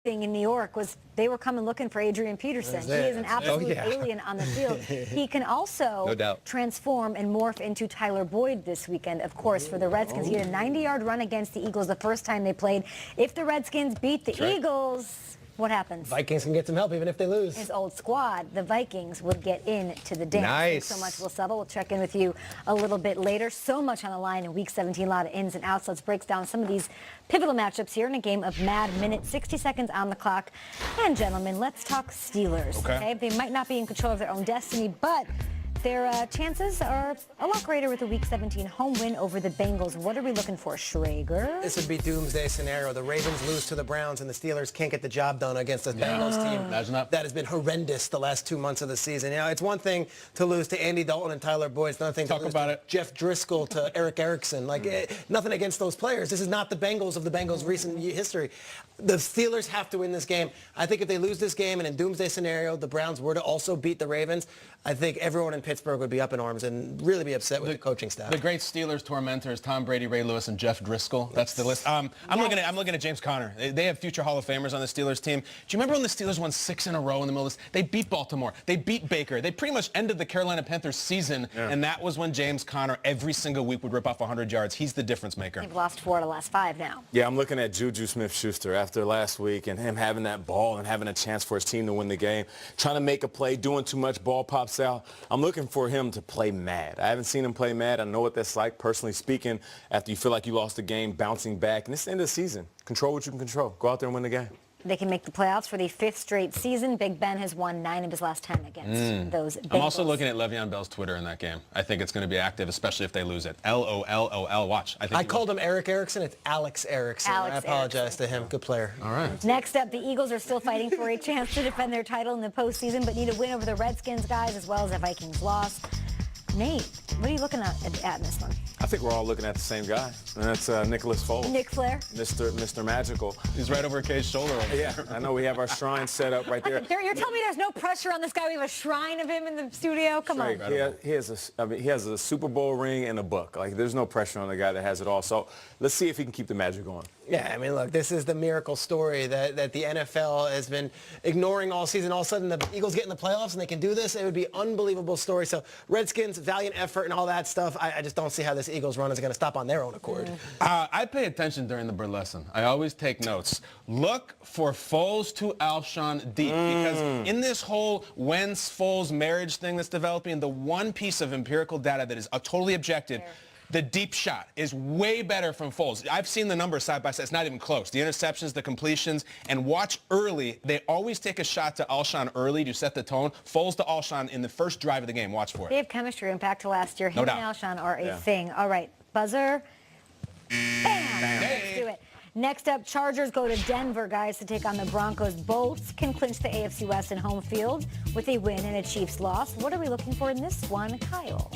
thing in New York was they were coming looking for Adrian Peterson. He is an absolute alien on the field. He can also transform and morph into Tyler Boyd this weekend, of course, for the Redskins. He had a 90-yard run against the Eagles the first time they played. If the Redskins beat the Eagles, what happens? Vikings can get some help even if they lose. His old squad, the Vikings, would get into the dance. Nice. Thanks so much, Will Settle. We'll check in with you a little bit later. So much on the line in Week 17, a lot of ins and outs. Let's break down some of these pivotal matchups here in a game of Mad Minute. 60 seconds on the clock. And, gentlemen, let's talk Steelers. Okay? They might not be in control of their own destiny, but their chances are a lot greater with a Week 17 home win over the Bengals. What are we looking for, Schrager? This would be doomsday scenario. The Ravens lose to the Browns, and the Steelers can't get the job done against the Bengals team. Imagine that. That has been horrendous the last 2 months of the season. You know, it's one thing to lose to Andy Dalton and Tyler Boyd. It's another thing to lose to Jeff Driscoll to Eric Erickson. Nothing against those players. This is not the Bengals of the Bengals' recent history. The Steelers have to win this game. I think if they lose this game and in doomsday scenario, the Browns were to also beat the Ravens, I think everyone in Pittsburgh would be up in arms and really be upset with the coaching staff. The great Steelers tormentors, Tom Brady, Ray Lewis, and Jeff Driscoll. That's the list. I'm looking at James Conner. They have future Hall of Famers on the Steelers team. Do you remember when the Steelers won 6 in a row in the middle of this? They beat Baltimore. They beat Baker. They pretty much ended the Carolina Panthers season, and that was when James Conner every single week would rip off 100 yards. He's the difference maker. They've lost 4 of the last 5 now. Yeah, I'm looking at Juju Smith-Schuster after last week and him having that ball and having a chance for his team to win the game. Trying to make a play, doing too much, ball pops out. I'm looking for him to play mad. I haven't seen him play mad. I know what that's like, personally speaking, after you feel like you lost the game, bouncing back. And it's the end of the season. Control what you can control. Go out there and win the game. They can make the playoffs for the 5th straight season. Big Ben has won 9 of his last 10 against those Bengals. I'm also looking at Le'Veon Bell's Twitter in that game. I think it's going to be active, especially if they lose it. L-O-L-O-L. Watch. I called him Eric Erickson. It's Alex Erickson. I apologize to him. Good player. All right. Next up, the Eagles are still fighting for a chance to defend their title in the postseason, but need a win over the Redskins, guys, as well as a Vikings loss. Nate, what are you looking at in this one? I think we're all looking at the same guy, and that's Nicholas Foles. Nick Flair? Mr. Magical. He's right over Kay's shoulder. Yeah, I know we have our shrine set up right there. You're telling me there's no pressure on this guy? We have a shrine of him in the studio? Come on. He has a Super Bowl ring and a book. Like, there's no pressure on the guy that has it all. So let's see if he can keep the magic going. Yeah, I mean, look, this is the miracle story that the NFL has been ignoring all season. All of a sudden, the Eagles get in the playoffs and they can do this. It would be an unbelievable story. So Redskins, valiant effort and all that stuff. I just don't see how this Eagles run is going to stop on their own accord. I pay attention during the bird lesson. I always take notes. Look for Foles to Alshon deep, because in this whole Wentz-Foles marriage thing that's developing, the one piece of empirical data that is totally objective, the deep shot is way better from Foles. I've seen the numbers side by side. It's not even close. The interceptions, the completions, and watch early. They always take a shot to Alshon early to set the tone. Foles to Alshon in the first drive of the game. Watch for it. They have chemistry. Back to last year. Him and Alshon are a thing. All right, buzzer. Bam! Let's do it. Next up, Chargers go to Denver, guys, to take on the Broncos. Both can clinch the AFC West in home field with a win and a Chiefs loss. What are we looking for in this one, Kyle?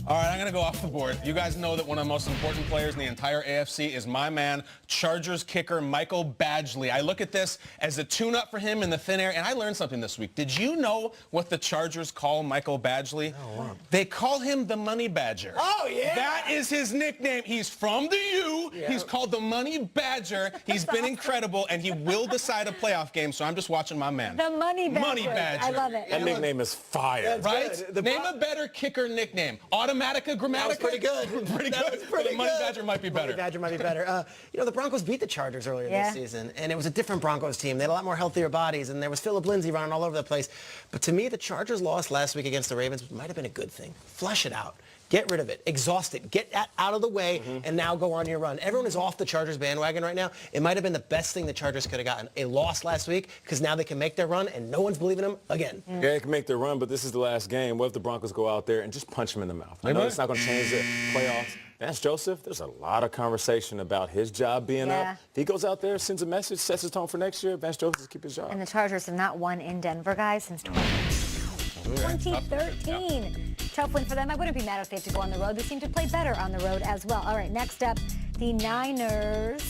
All right, I'm going to go off the board. You guys know that one of the most important players in the entire AFC is my man, Chargers kicker Michael Badgley. I look at this as a tune-up for him in the thin air, and I learned something this week. Did you know what the Chargers call Michael Badgley? No. They call him the Money Badger. Oh, yeah? That is his nickname. He's from the U. Yeah. He's called the Money Badger. He's been incredible, and he will decide a playoff game, so I'm just watching my man. The Money Badger. Money Badger. I love it. That nickname is fire. Right? Name a better kicker nickname. Automatica, Grammatica? That was pretty good. Pretty that good. Was pretty the Money Badger might be better. Money Badger might be better. You know, the Broncos beat the Chargers earlier this season, and it was a different Broncos team. They had a lot more healthier bodies, and there was Phillip Lindsay running all over the place. But to me, the Chargers loss last week against the Ravens might have been a good thing. Flush it out. Get rid of it. Exhaust it. Get that out of the way, and now go on your run. Everyone is off the Chargers bandwagon right now. It might have been the best thing the Chargers could have gotten. A loss last week, because now they can make their run, and no one's believing them again. Yeah, they can make their run, but this is the last game. What if the Broncos go out there and just punch them in the mouth? I know it's not going to change the playoffs. Vance Joseph, there's a lot of conversation about his job being up. If he goes out there, sends a message, sets his tone for next year, Vance Joseph will keep his job. And the Chargers have not won in Denver, guys, since 2013. Tough win for them. I wouldn't be mad if they have to go on the road. They seem to play better on the road as well. All right, next up, the Niners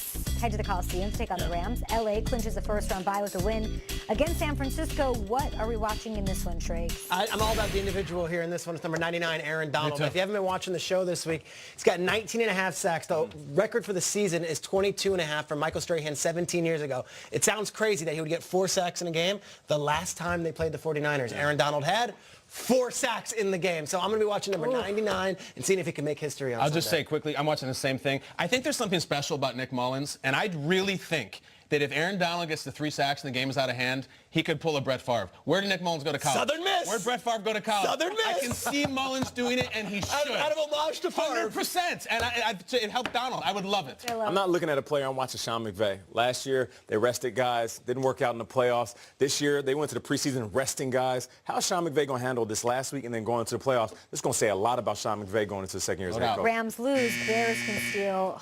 head to the Coliseum to take on the Rams. LA clinches the first-round bye with a win against San Francisco. What are we watching in this one, Triggs? I'm all about the individual here in this one. It's number 99, Aaron Donald. If you haven't been watching the show this week, he's got 19.5 sacks. The record for the season is 22.5 from Michael Strahan 17 years ago. It sounds crazy that he would get 4 sacks in a game. The last time they played the 49ers, Aaron Donald had 4 sacks in the game. So I'm going to be watching number 99 and seeing if he can make history on I'll Sunday. just say quickly, I'm watching the same thing. I think there's something special about Nick Mullins, and I really think that if Aaron Donald gets the 3 sacks and the game is out of hand, he could pull a Brett Favre. Where did Nick Mullins go to college? Southern Miss. Where did Brett Favre go to college? Southern Miss. I can see Mullins doing it, and he should. Out of homage to Favre. 100%. And it helped Donald. I would love it. I'm not looking at a player. I'm watching Sean McVay. Last year, they rested guys. Didn't work out in the playoffs. This year, they went to the preseason resting guys. How's Sean McVay going to handle this last week and then going into the playoffs? This is going to say a lot about Sean McVay going into the second year as head coach. Rams lose. Bears can steal